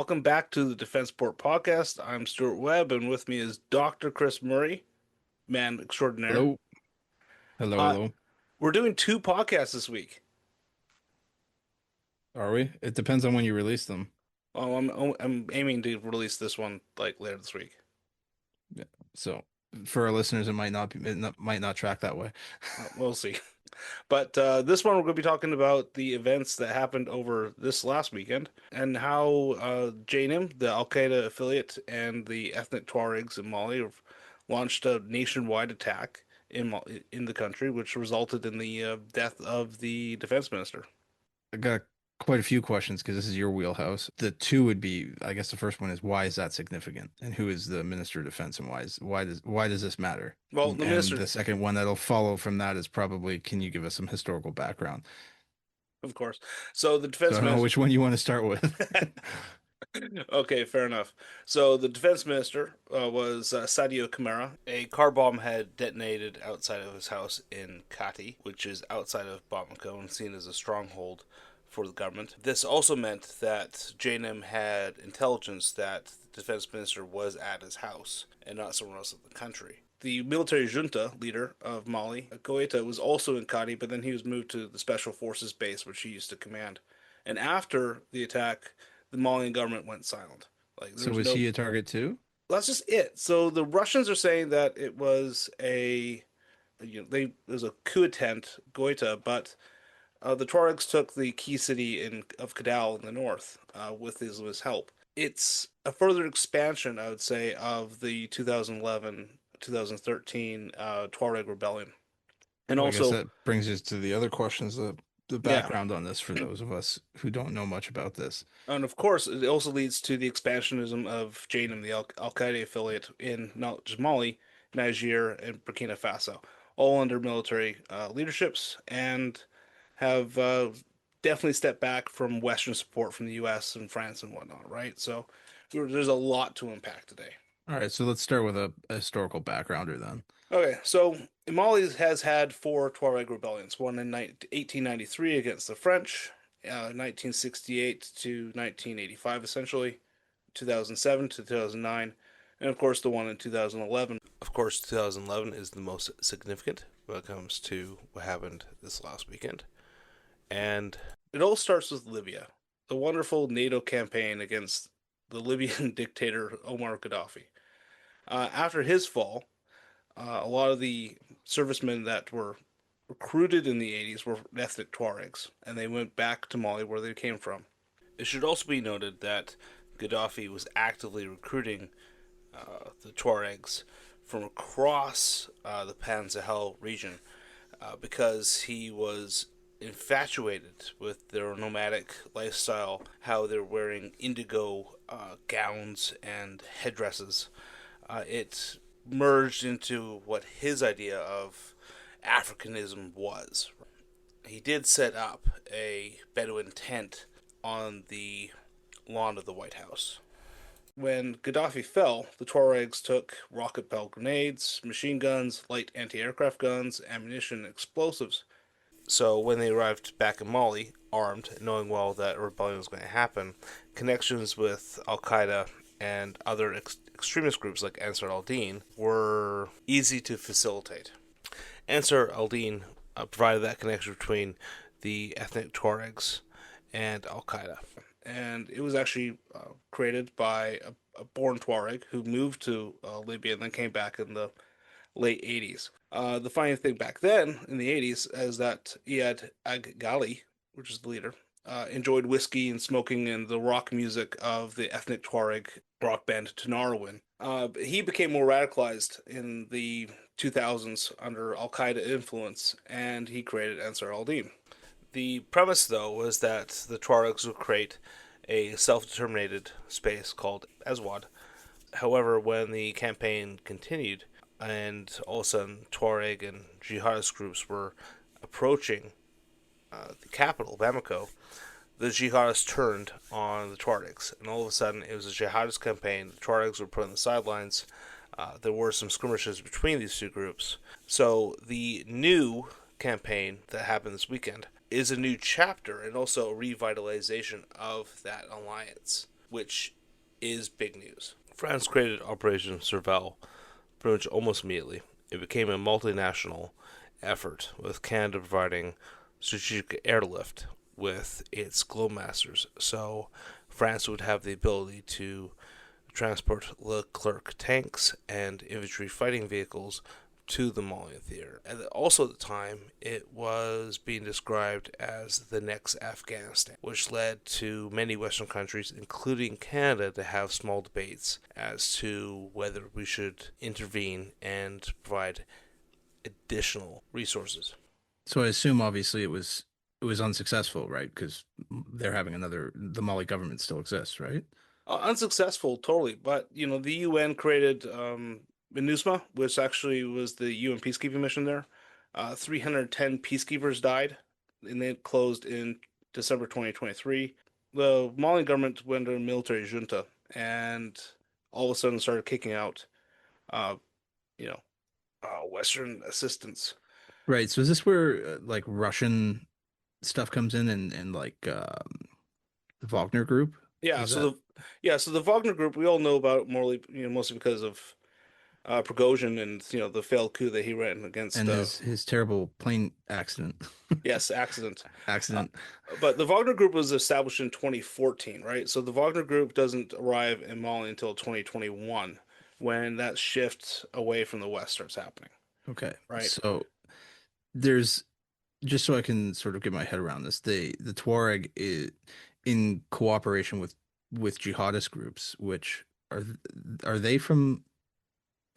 welcome back to the Defense Port Podcast. I'm Stuart Webb, and with me is Dr. Chris Murray, man extraordinaire. Hello. Hello, Uh, hello. we're doing two podcasts this week. Are we? It depends on when you release them. I'm aiming to release this one like later this week. Yeah. So for our listeners, it might not track that way. We'll see. But this one, we're going to be talking about the events that happened over this last weekend and how JNIM, the Al-Qaeda affiliate, and the ethnic Tuaregs in Mali have launched a nationwide attack in the country, which resulted in the death of the defense minister. I got quite a few questions because this is your wheelhouse. The two would be, I guess the first one is why is that significant? And who is the Minister of Defense and why does this matter? Well, the And minister, the second one that'll follow from that is probably, can you give us some historical background? of course. So the So defense I don't know minister. which one you want to start with. Okay, fair enough. So the defense minister was Sadio Kamara. A car bomb had detonated outside of his house in Kati, which is outside of Bamako and seen as a stronghold for the government. This also meant that JNIM had intelligence that the defense minister was at his house and not somewhere else in the country. The military junta leader of Mali, Goeta, was also in Kati, but then he was moved to the Special Forces base, which he used to command. And after the attack, the Malian government went silent. Like there So was was no. he a target too? That's just it. So the Russians are saying that it was it was a coup attempt, Goita, but the Tuaregs took the key city of Kidal in the north with his help. It's a further expansion, I would say, of the 2011 2013 Tuareg rebellion. And Well, I guess also, that brings us to the other questions, the yeah, background on this for those of us who don't know much about this. and of course, it also leads to the expansionism of JNIM, the Al-Qaeda affiliate in not just Mali, Niger, and Burkina Faso, all under military leaderships, and have definitely stepped back from Western support from the U.S. and France and whatnot, right? So there's a lot to unpack today. All right, so let's start with a historical backgrounder then. Okay, so Mali has had four Tuareg rebellions, one in 1893 against the French, 1968 to 1985, essentially, 2007 to 2009, and of course the one in 2011. Of course, 2011 is the most significant when it comes to what happened this last weekend. And it all starts with Libya, the wonderful NATO campaign against the Libyan dictator Omar Gaddafi. After his fall, a lot of the servicemen that were recruited in the 80s were ethnic Tuaregs, and they went back to Mali where they came from. It should also be noted that Gaddafi was actively recruiting the Tuaregs from across the Pan Sahel region because he was infatuated with their nomadic lifestyle, how they're wearing indigo gowns and headdresses. It merged into what his idea of Africanism was. He did set up a Bedouin tent on the lawn of the White House. When Gaddafi fell, the Tuaregs took rocket propelled grenades, machine guns, light anti aircraft guns, ammunition, and explosives. So when they arrived back in Mali, armed, knowing well that a rebellion was going to happen, connections with Al Qaeda and other extremist groups like Ansar al-Din were easy to facilitate. Ansar al-Din provided that connection between the ethnic Tuaregs and Al Qaeda. And it was actually created by a born Tuareg who moved to Libya and then came back in the late 80s. The funny thing back then in the 80s is that Iyad Ag Ghali, which is the leader, enjoyed whiskey and smoking and the rock music of the ethnic Tuareg rock band Tanarwin. He became more radicalized in the 2000s under Al Qaeda influence, and he created Ansar al Din. The premise, though, was that the Tuaregs would create a self determined space called Aswad. However, when the campaign continued, and all of a sudden Tuareg and jihadist groups were approaching the capital, Bamako, the jihadists turned on the Tuaregs, and all of a sudden it was a jihadist campaign. The Tuaregs were put on the sidelines. There were some skirmishes between these two groups. So the new campaign that happened this weekend is a new chapter and also a revitalization of that alliance, which is big news. France created Operation Serval pretty much almost immediately. It became a multinational effort, with Canada providing strategic airlift with its Globemasters. So France would have the ability to transport Leclerc tanks and infantry fighting vehicles to the Malian theater. And also at the time, it was being described as the next Afghanistan, which led to many Western countries, including Canada, to have small debates as to whether we should intervene and provide additional resources. So I assume obviously it was unsuccessful, right? Because the Mali government still exists, right? Unsuccessful, totally. But the UN created MINUSMA, which actually was the UN peacekeeping mission there. 310 peacekeepers died, and it closed in December 2023. The Mali government went under a military junta, and all of a sudden started kicking out, uh, you know, Western assistance. Right. So is this where like Russian stuff comes in and like the Wagner group? Yeah, Is that so the Wagner group we all know about mostly because of Prigozhin and the failed coup that he ran against. and his terrible plane accident Yes, accident. Uh, accident. but the Wagner Group was established in 2014, right? So the Wagner Group doesn't arrive in Mali until 2021, when that shift away from the West starts happening, Okay. right? So there's just so I can sort of get my head around this, the Tuareg is in cooperation with jihadist groups, which are are they from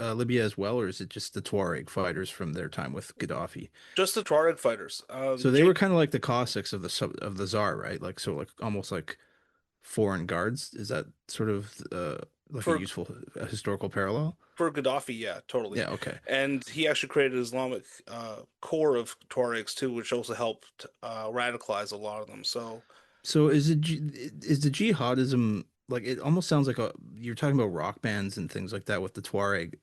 Libya as well, or is it just the Tuareg fighters from their time with Gaddafi? Just the Tuareg fighters. So they were kind of like the Cossacks of of the Tsar, right? Like so, like almost like foreign guards. Is that sort of like a for useful historical parallel? for Gaddafi, yeah, totally. Yeah. Okay. And he actually created an Islamic core of Tuaregs too, which also helped radicalize a lot of them. So So is the jihadism like it almost sounds like a you're talking about rock bands and things like that with the Tuareg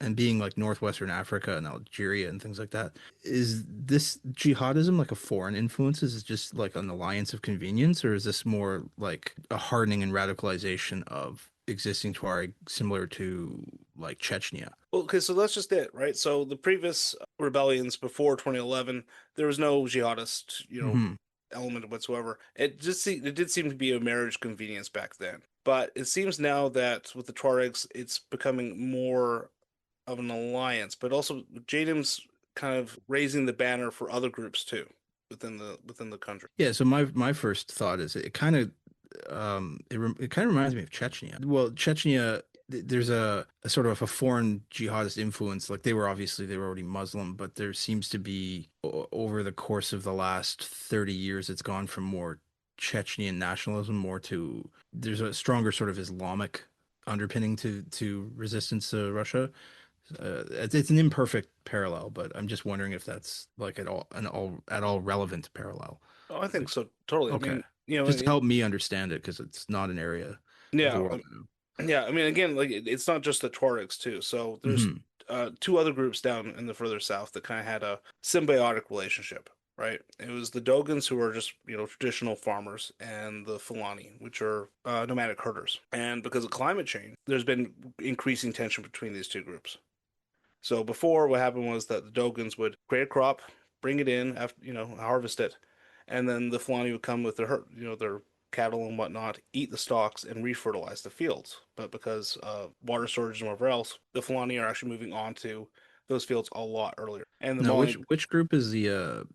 and being like northwestern Africa and Algeria and things like that. Is this jihadism like a foreign influence? Is it just like an alliance of convenience, or is this more like a hardening and radicalization of existing Tuareg similar to like Chechnya? well, okay, so that's just it, right? So the previous rebellions before 2011, there was no jihadist, Hmm. element whatsoever. It did seem to be a marriage convenience back then. But it seems now that with the Tuaregs, it's becoming more of an alliance, but also JNIM's kind of raising the banner for other groups too within the country. Yeah, so my first thought is it kind of it kind of reminds me of Chechnya. Well, Chechnya there's a sort of a foreign jihadist influence. Like they were already Muslim, but there seems to be over the course of the last 30 years it's gone from more Chechnyan nationalism more to there's a stronger sort of Islamic underpinning to resistance to Russia. It's an imperfect parallel, but I'm just wondering if that's like at all relevant parallel. Oh, I think so, totally. I Okay. mean, Just to help me understand it because it's not an area of the yeah, world. yeah. I mean, again, like it's not just the Tuaregs too. So there's Hmm. two other groups down in the further south that kind of had a symbiotic relationship, right? It was the Dogons, who are just traditional farmers, and the Fulani, which are nomadic herders. And because of climate change, there's been increasing tension between these two groups. So before, what happened was that the Dogons would create a crop, bring it in after harvest it, and then the Fulani would come with their cattle and whatnot, eat the stalks and refertilize the fields. But because water storage and whatever else, the Fulani are actually moving on to those fields a lot earlier. And the Now, Mali, which group is the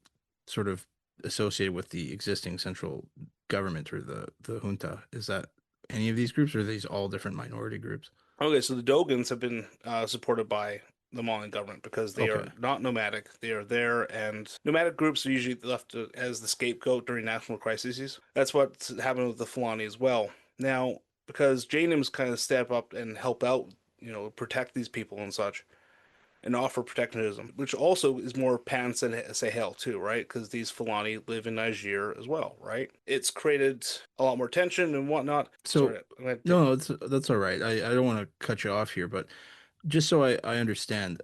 sort of associated with the existing central government or the junta? Is that any of these groups, or are these all different minority groups? okay, so the Dogons have been supported by the Malian government because they Okay. are not nomadic. They are there, and nomadic groups are usually left as the scapegoat during national crises. That's what's happened with the Fulani as well. Now, because JNIMs kind of step up and help out, protect these people and such, and offer protectionism, which also is more pan Sahel too, right? Because these Fulani live in Niger as well, right? It's created a lot more tension and whatnot. So, Sorry, I'm gonna take. no, that's all right. I don't want to cut you off here, but just so I understand,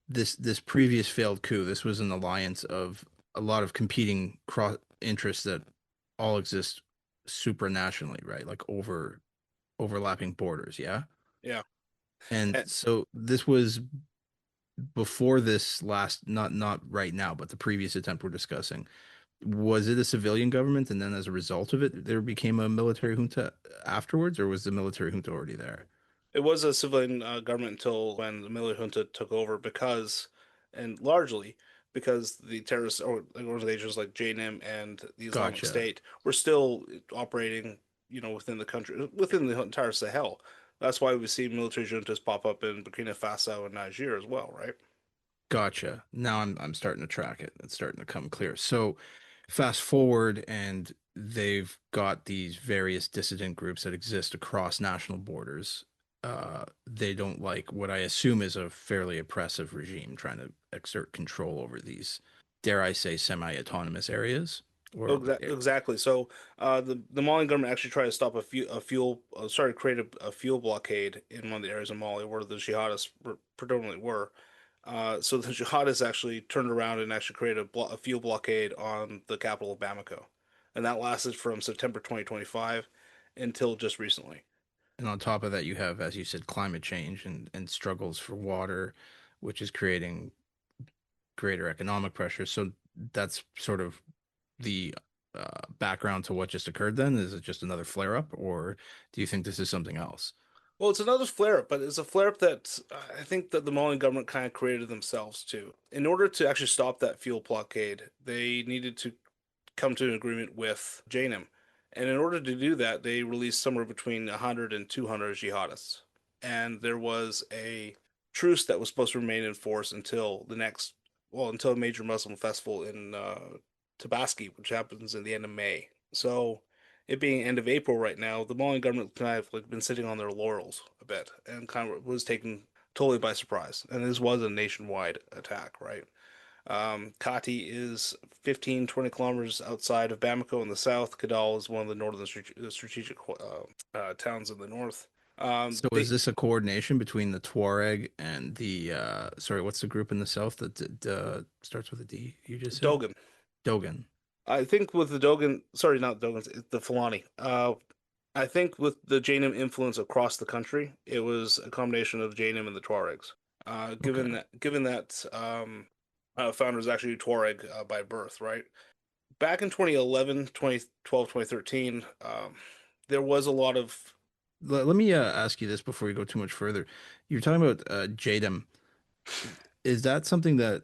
this previous failed coup, this was an alliance of a lot of competing cross interests that all exist supranationally, right? Like over overlapping borders, yeah? Yeah. And And so this was before this last, not right now, but the previous attempt we're discussing. Was it a civilian government, and then as a result of it, there became a military junta afterwards, or was the military junta already there? it was a civilian government until when the military junta took over and largely because the terrorist organizations like JNIM and the Islamic Gotcha. State were still operating, within the country, within the entire Sahel. That's why we see military juntas pop up in Burkina Faso and Niger as well, right? Gotcha. Now I'm starting to track it. It's starting to come clear. So fast forward and they've got these various dissident groups that exist across national borders. They don't like what I assume is a fairly oppressive regime trying to exert control over these, dare I say, semi-autonomous areas or Exactly. So, the Malian government actually tried to stop create a fuel blockade in one of the areas of Mali where the jihadists predominantly were. So the jihadists actually turned around and actually created a fuel blockade on the capital of Bamako, and that lasted from September 2025 until just recently. and on top of that you have, as you said, climate change and struggles for water, which is creating greater economic pressure. So that's sort of the background to what just occurred then? Is it just another flare up, or do you think this is something else? Well, it's another flare-up, but it's a flare-up that I think that the Malian government kind of created themselves too. In order to actually stop that fuel blockade, they needed to come to an agreement with JNIM. And in order to do that, they released somewhere between 100 and 200 jihadists. And there was a truce that was supposed to remain in force until a major Muslim festival in Tabaski, which happens in the end of May. So, it being end of April right now, the Malian government kind of like been sitting on their laurels a bit and kind of was taken totally by surprise. And this was a nationwide attack, right? Kati is 15, 20 kilometers outside of Bamako in the south. Kidal is one of the northern strategic towns in the north. So is They this a coordination between the Tuareg and the sorry, what's the group in the south that starts with a D, you just said? Dogan. Dogan. I think with the Dogan, sorry, not Dogans, the Fulani. I think with the JNIM influence across the country, it was a combination of JNIM and the Tuaregs. Okay. Given that founder is actually Tuareg by birth, right? Back in 2011, 2012, 2013, there was a lot of. Let me ask you this before we go too much further. You're talking about JDM. Is that something that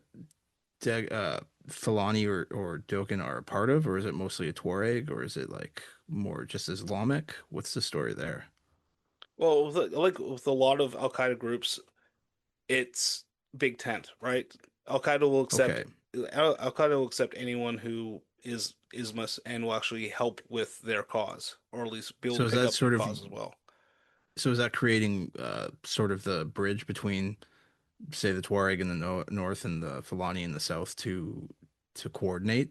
Fulani or Dogan are a part of, or is it mostly a Tuareg, or is it like more just Islamic? What's the story there? Well, like with a lot of Al Qaeda groups, it's big tent, right? Al Qaeda will accept Okay. Al Qaeda will accept anyone who is Islamist and will actually help with their cause, or at least be able So to is pick that up their sort of cause as well. so is that creating sort of the bridge between, say, the Tuareg in the no north and the Fulani in the south to coordinate?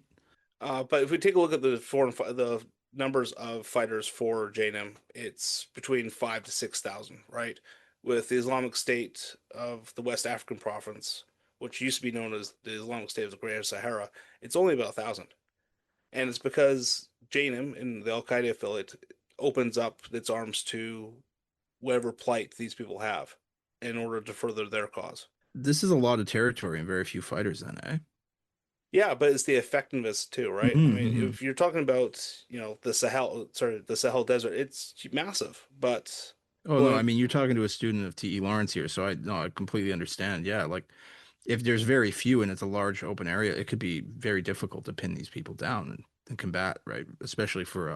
But if we take a look at the numbers of fighters for JNIM, it's between 5 to 6,000, right? With the Islamic State of the West African province, which used to be known as the Islamic State of the Greater Sahara, it's only about 1,000. And it's because JNIM and the Al Qaeda affiliate opens up its arms to whatever plight these people have in order to further their cause. This is a lot of territory and very few fighters then, eh? Yeah, but it's the effectiveness too, right? I mean, Hmm. if you're talking about, the Sahel Desert, it's massive, but Oh no, I going, mean you're talking to a student of T.E. Lawrence here, so I no, I completely understand. Yeah, like if there's very few and it's a large open area, it could be very difficult to pin these people down and combat, right? Especially for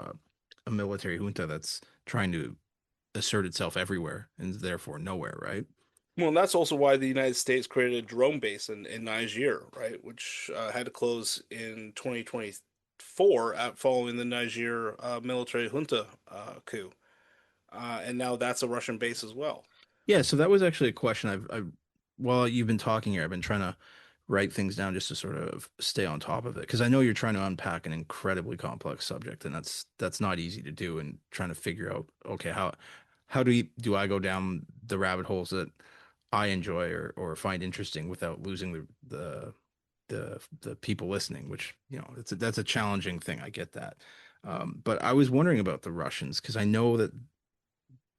a military junta that's trying to assert itself everywhere and therefore nowhere, right? well, and that's also why the United States created a drone base in Niger, right? Which had to close in 2024 following the Niger military junta coup. And now that's a Russian base as well. Yeah, so that was actually a question while you've been talking here, I've been trying to write things down just to sort of stay on top of it because I know you're trying to unpack an incredibly complex subject and that's not easy to do and trying to figure out, okay, how do I go down the rabbit holes that I enjoy or find interesting without losing the people listening, which, that's a challenging thing. I get that. But I was wondering about the Russians because I know that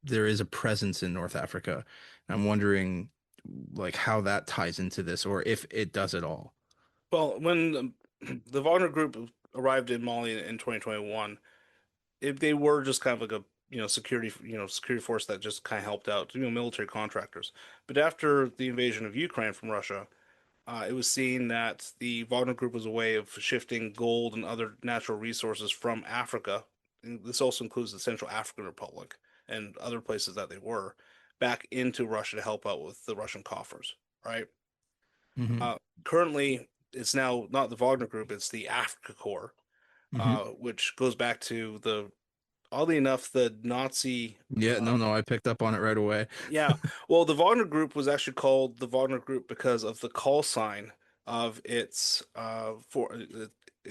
there is a presence in North Africa. I'm wondering like how that ties into this or if it does at all. Well, when the Wagner Group arrived in Mali in 2021, they were just kind of like a security force that just kind of helped out, military contractors. But after the invasion of Ukraine from Russia, it was seen that the Wagner Group was a way of shifting gold and other natural resources from Africa. And this also includes the Central African Republic and other places that they were back into Russia to help out with the Russian coffers, right? Hmm. Currently, it's now not the Wagner Group; it's the Afrika Korps, Hmm. which goes back to oddly enough, the Nazi. Yeah, no, no, I picked up on it right away. Yeah, well, the Wagner Group was actually called the Wagner Group because of the call sign of its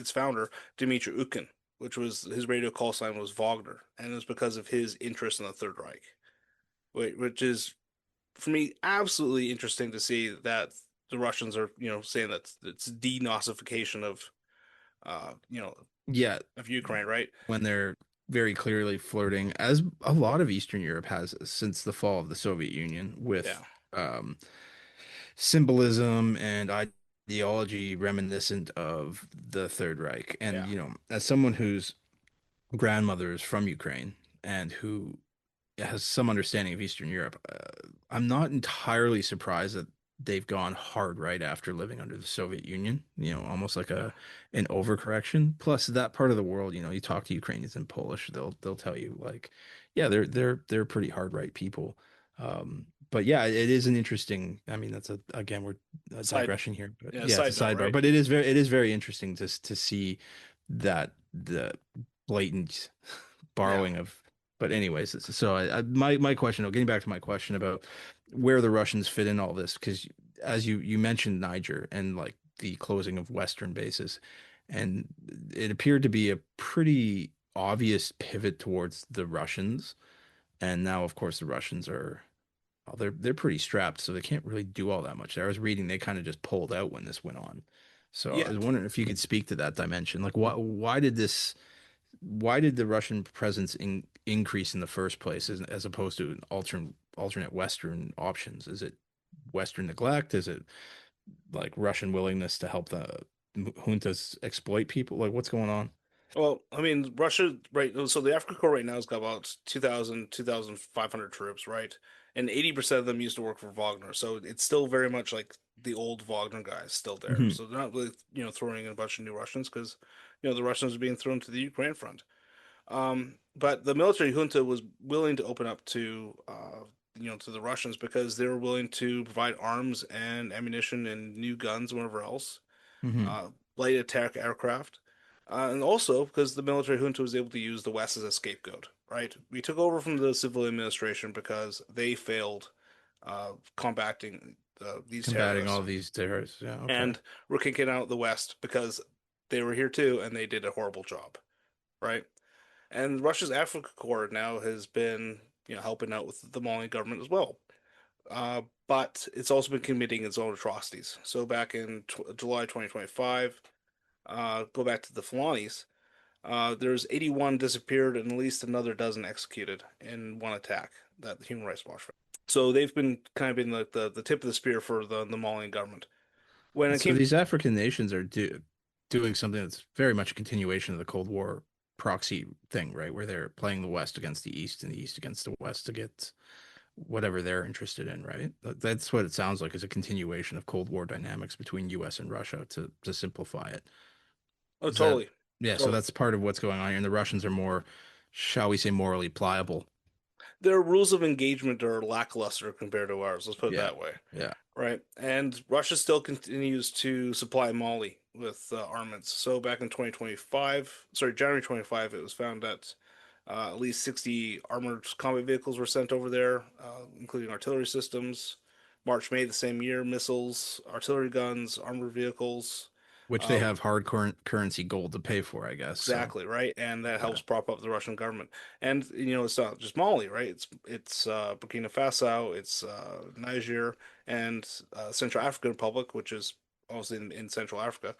founder, Dmitry Ukin, which was his radio call sign was Wagner, and it was because of his interest in the Third Reich, which is for me absolutely interesting to see that the Russians are, saying that it's denazification uh, you know, Yeah, of Ukraine, right? when they're very clearly flirting, as a lot of Eastern Europe has since the fall of the Soviet Union, with Yeah, um, symbolism and ideology reminiscent of the Third Reich. And, yeah, as someone whose grandmother is from Ukraine and who has some understanding of Eastern Europe, I'm not entirely surprised that they've gone hard right after living under the Soviet Union, almost like yeah, a an overcorrection. Plus that part of the world, you talk to Ukrainians in Polish, they'll tell you like, yeah, they're pretty hard right people. But yeah, it is an interesting, I mean, that's again, we're a side, digression here, but yeah, yeah, it's a side note, sidebar, right? but it is very interesting to see that the blatant Yeah. borrowing of. But anyways, so my question, getting back to my question about where the Russians fit in all this, because as you mentioned Niger and like the closing of Western bases, and it appeared to be a pretty obvious pivot towards the Russians, and now of course the Russians are, well, they're pretty strapped, so they can't really do all that much. I was reading they kind of just pulled out when this went on. So I Yeah. was wondering if you could speak to that dimension. Like, why did the Russian presence increase in the first place as opposed to an alternate Western options? Is it Western neglect? Is it like Russian willingness to help the juntas exploit people? Like, what's going on? Well, I mean, Russia, right? So the Africa Corps right now has got about 2,500 troops, right? And 80% of them used to work for Wagner. So it's still very much like the old Wagner guys still there. Hmm. So they're not really, throwing in a bunch of new Russians because, the Russians are being thrown to the Ukraine front. But the military junta was willing to open up to the Russians because they were willing to provide arms and ammunition and new guns and whatever else, Hmm. uh, light attack aircraft, and also because the military junta was able to use the West as a scapegoat. Right, we took over from the civil administration because they failed combating these Combating terrorists, all these terrorists. Yeah, okay. and we're kicking out the West because they were here too and they did a horrible job. Right, and Russia's Africa Corps now has been helping out with the Mali government as well. But it's also been committing its own atrocities. So back in July 2025, go back to the Falanis. There's 81 disappeared and at least another dozen executed in one attack that the Human Rights Watch found. So they've been kind of been the tip of the spear for the Malian government. When it So came, these African nations are doing something that's very much a continuation of the Cold War proxy thing, right? Where they're playing the West against the East and the East against the West to get whatever they're interested in, right? That's what it sounds like is a continuation of Cold War dynamics between US and Russia to simplify it. oh, Is that totally, yeah, so totally. that's part of what's going on here. And the Russians are more, shall we say, morally pliable. Their rules of engagement are lackluster compared to ours. Let's put it Yeah. that way. Yeah. Right. And Russia still continues to supply Mali with armaments. So back in 2025, sorry, January 25, it was found that at least 60 armored combat vehicles were sent over there, including artillery systems. March, May the same year, missiles, artillery guns, armored vehicles. Which they Uh, have hard currency gold to pay for, I guess. So Exactly, right? And that yeah. helps prop up the Russian government. And it's not just Mali, right? It's Burkina Faso, it's Niger, and Central African Republic, which is also in Central Africa.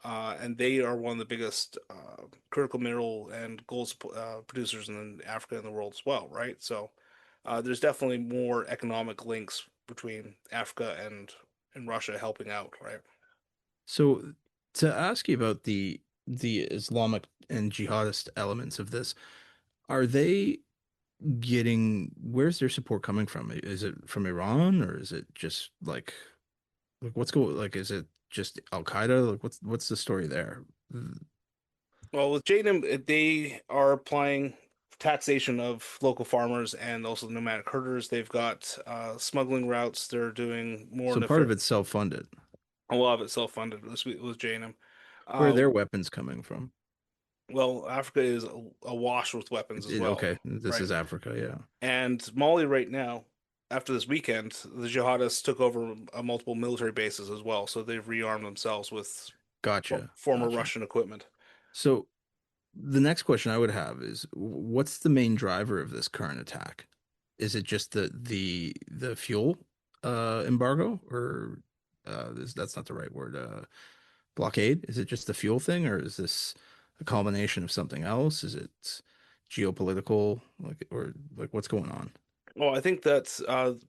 And they are one of the biggest critical mineral and gold producers in Africa and the world as well, right? So there's definitely more economic links between Africa and Russia helping out, right? So to ask you about the Islamic and jihadist elements of this, are they where's their support coming from? Is it from Iran or is it just like what's going like is it just Al-Qaeda? Like what's the story there? Well, with JNIM, they are applying taxation of local farmers and also nomadic herders. They've got smuggling routes. They're doing more So part of nefar it's self-funded. a lot of it self-funded with JNIM. Where are Uh, their weapons coming from? well, Africa is awash with weapons as well, Okay, this right? is Africa, yeah. And Mali right now, after this weekend, the jihadists took over multiple military bases as well. So they've rearmed themselves with Gotcha. former Gotcha. Russian equipment. So the next question I would have is what's the main driver of this current attack? Is it just the fuel embargo or that's not the right word, blockade? Is it just the fuel thing or is this a combination of something else? Is it geopolitical or like what's going on? Well, I think that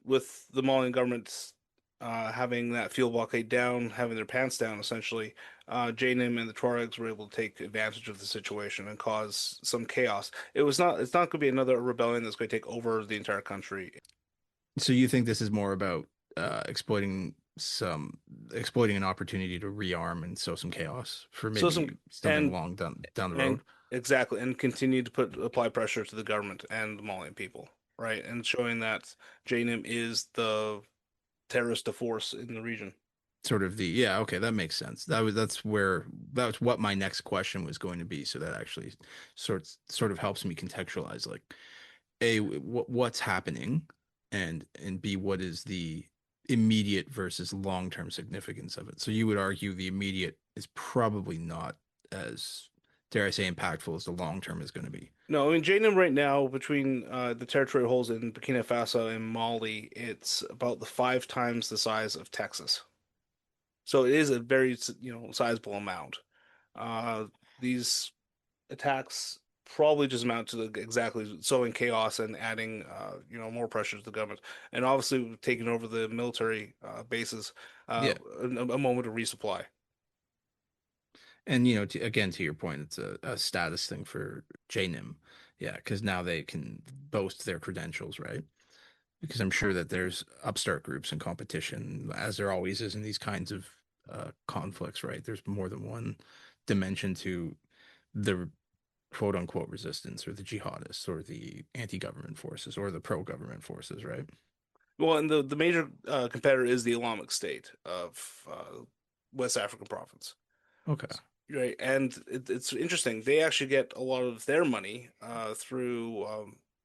with the Malian government having that fuel blockade down, having their pants down, essentially, JNIM and the Tuaregs were able to take advantage of the situation and cause some chaos. It's not going to be another rebellion that's going to take over the entire country. So you think this is more about exploiting an opportunity to rearm and sow some chaos for So maybe some something long down the and road? exactly, and continue to apply pressure to the government and the Malian people, right? And showing that JNIM is the terrorist force in the region. Sort of yeah, okay, that makes sense. That's what my next question was going to be. So that actually sort of helps me contextualize like A, what's happening and B, what is the immediate versus long-term significance of it. So you would argue the immediate is probably not as, dare I say, impactful as the long term is going to be. No, I mean JNIM right now between the territory holds in Burkina Faso and Mali, it's about the 5 times the size of Texas. So it is a very, sizable amount. Uh, these attacks probably just amount to exactly sowing chaos and adding, more pressure to the government. And obviously taking over the military bases, Yeah. a moment of resupply. And again, to your point, it's a status thing for JNIM. Yeah, because now they can boast their credentials, right? Because I'm sure that there's upstart groups and competition, as there always is in these kinds of conflicts, right? There's more than one dimension to the quote unquote resistance or the jihadists or the anti-government forces or the pro-government forces, right? Well, and the major competitor is the Islamic State of West African province. Okay. Right, and it's interesting. They actually get a lot of their money through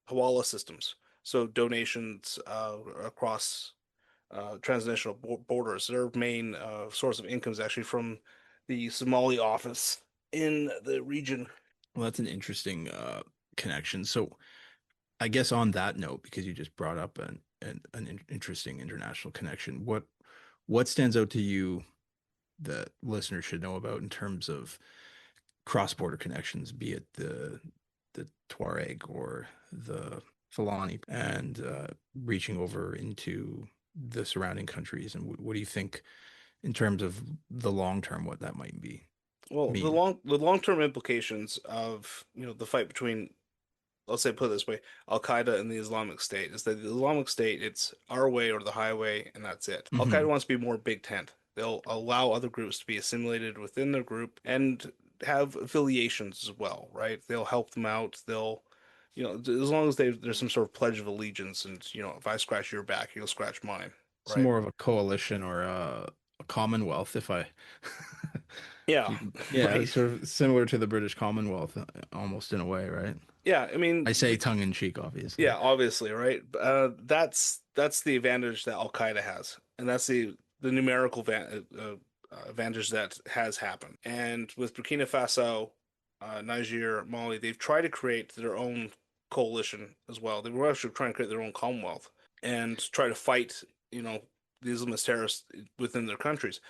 Hawala systems, so donations across transnational borders. Their main source of income is actually from the Somali office in the region. Well, that's an interesting connection. So I guess on that note, because you just brought up an interesting international connection, what stands out to you that listeners should know about in terms of cross-border connections, be it the Tuareg or the Fulani, and reaching over into the surrounding countries? And what do you think in terms of the long term, what that might be Well, mean? the long-term implications of, the fight between, let's say, put it this way, Al-Qaeda and the Islamic State is that the Islamic State, it's our way or the highway, and that's it. Al-Qaeda Hmm. wants to be more big tent. They'll allow other groups to be assimilated within their group and have affiliations as well, right? They'll help them out. They'll, as long as there's some sort of pledge of allegiance, and if I scratch your back, you'll scratch mine, It's right? more of a coalition or a commonwealth, if I, if Yeah, you can, yeah, right. it's sort of similar to the British Commonwealth, almost in a way, right? Yeah, I I mean, say tongue in cheek, obviously. yeah, obviously, right? That's the advantage that Al Qaeda has, and that's the numerical advantage that has happened. And with Burkina Faso, Niger, Mali, they've tried to create their own coalition as well. They were actually trying to create their own commonwealth and try to fight, the Islamist terrorists within their countries.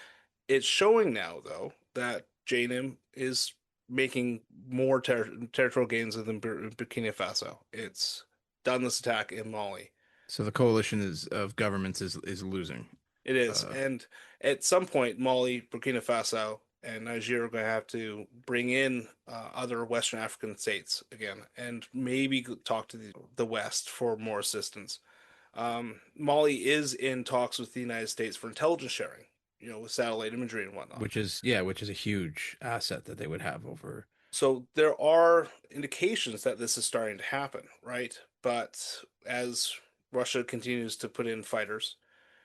It's showing now, though, that JNIM is making more territorial gains than Burkina Faso. It's done this attack in Mali. So the coalition of governments is losing. It is. Uh, And at some point, Mali, Burkina Faso, and Niger are going to have to bring in other Western African states again and maybe talk to the West for more assistance. Mali is in talks with the United States for intelligence sharing, with satellite imagery and whatnot. which is a huge asset that they would have over. So there are indications that this is starting to happen, right? But as Russia continues to put in fighters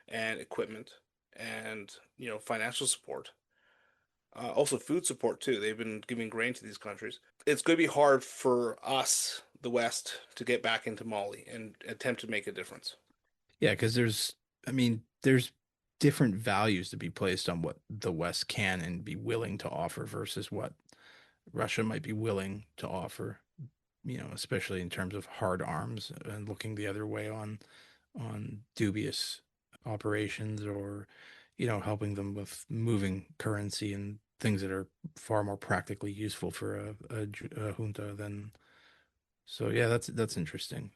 and equipment and financial support, also food support too. They've been giving grain to these countries. It's going to be hard for us, the West, to get back into Mali and attempt to make a difference. Yeah, because there's different values to be placed on what the West can and be willing to offer versus what Russia might be willing to offer, especially in terms of hard arms and looking the other way on dubious operations or, helping them with moving currency and things that are far more practically useful for a junta than. So yeah, that's interesting.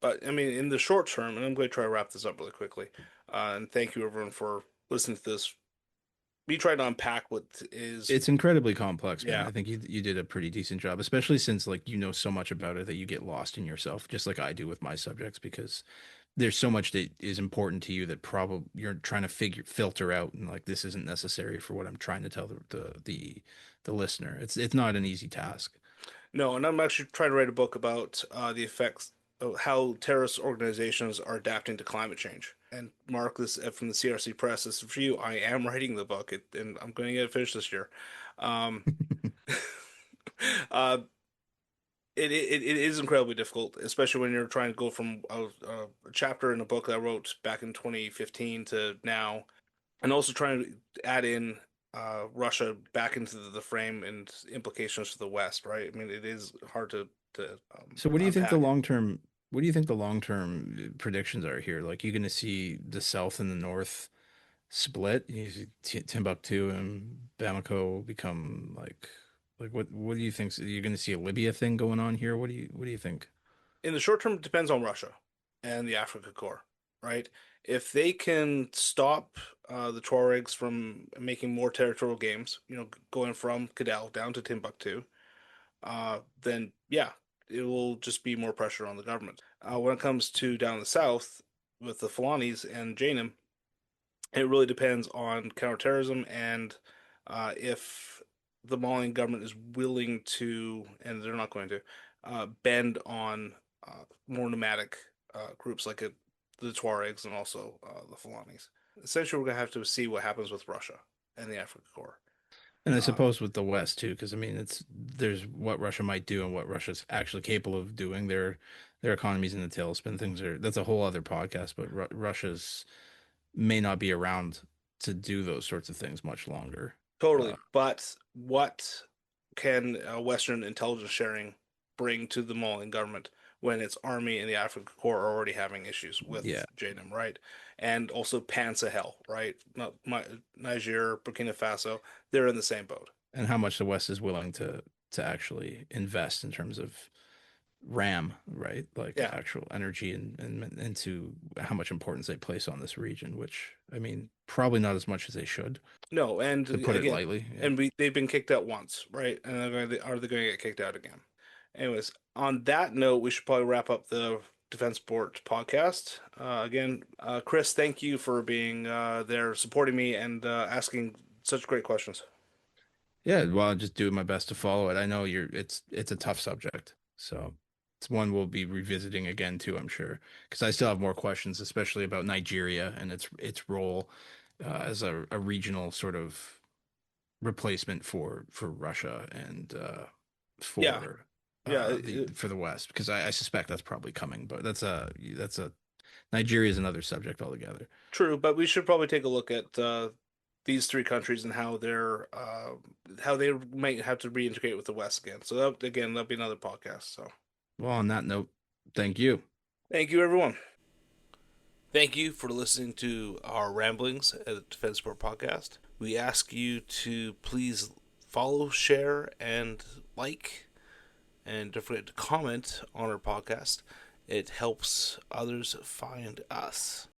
But I mean, in the short term, and I'm going to try to wrap this up really quickly. And thank you everyone for listening to this. We tried to unpack what is, It's incredibly complex, man. yeah. I think you did a pretty decent job, especially since like so much about it that you get lost in yourself, just like I do with my subjects, because there's so much that is important to you that probably you're trying to filter out, and like this isn't necessary for what I'm trying to tell the listener. It's not an easy task. No, and I'm actually trying to write a book about the effects of how terrorist organizations are adapting to climate change. And Mark, this from the CRC Press. This is for you. I am writing the book, and I'm going to get it finished this year. Um, uh, it is incredibly difficult, especially when you're trying to go from a chapter in a book that I wrote back in 2015 to now, and also trying to add in Russia back into the frame and implications for the West, right? I mean, it is hard to So unpack. what do you think the long-term predictions are here? Like, you're going to see the South and the North split? You see Timbuktu and Bamako become like what do you think? You're going to see a Libya thing going on here? What do you think? In the short term, it depends on Russia and the Africa Corps, right? If they can stop the Tuaregs from making more territorial gains, going from Kidal down to Timbuktu, then yeah, it will just be more pressure on the government. When it comes to down the south with the Fulanis and JNIM, it really depends on counterterrorism and if the Malian government is willing to, and they're not going to, bend on more nomadic groups like the Tuaregs and also the Fulanis. Essentially, we're going to have to see what happens with Russia and the Africa Corps. And I Um, suppose with the West too, because I mean, there's what Russia might do and what Russia's actually capable of doing. Their economy's in the tailspin. That's a whole other podcast, but Russia's may not be around to do those sorts of things much longer. Uh, Totally. But what can Western intelligence sharing bring to the Malian government when its army and the African Corps are already having issues with yeah, JNIM, right? And also Pan Sahel, right? Not Niger, Burkina Faso, they're in the same boat. and how much the West is willing to actually invest in terms of RAM, right? Like Yeah. actual energy and into how much importance they place on this region, which I mean, probably not as much as they should, No, and to put it again, lightly. Yeah. and they've been kicked out once, right? And are they going to get kicked out again? Anyways, on that note, we should probably wrap up the Defense Sport podcast. Again, Chris, thank you for being there, supporting me, and asking such great questions. Yeah, well, I'm just doing my best to follow it. I know it's a tough subject, so it's one we'll be revisiting again too, I'm sure, because I still have more questions, especially about Nigeria and its role as a regional sort of replacement for Russia and Yeah, for yeah, for the West, because I suspect that's probably coming, but that's a Nigeria is another subject altogether. true. But we should probably take a look at these three countries and how they might have to reintegrate with the West again. So that'll be another podcast. So Well, on that note, thank you. thank you, everyone. Thank you for listening to our ramblings at the Defense Sport Podcast. We ask you to please follow, share, and like, and don't forget to comment on our podcast. It helps others find us.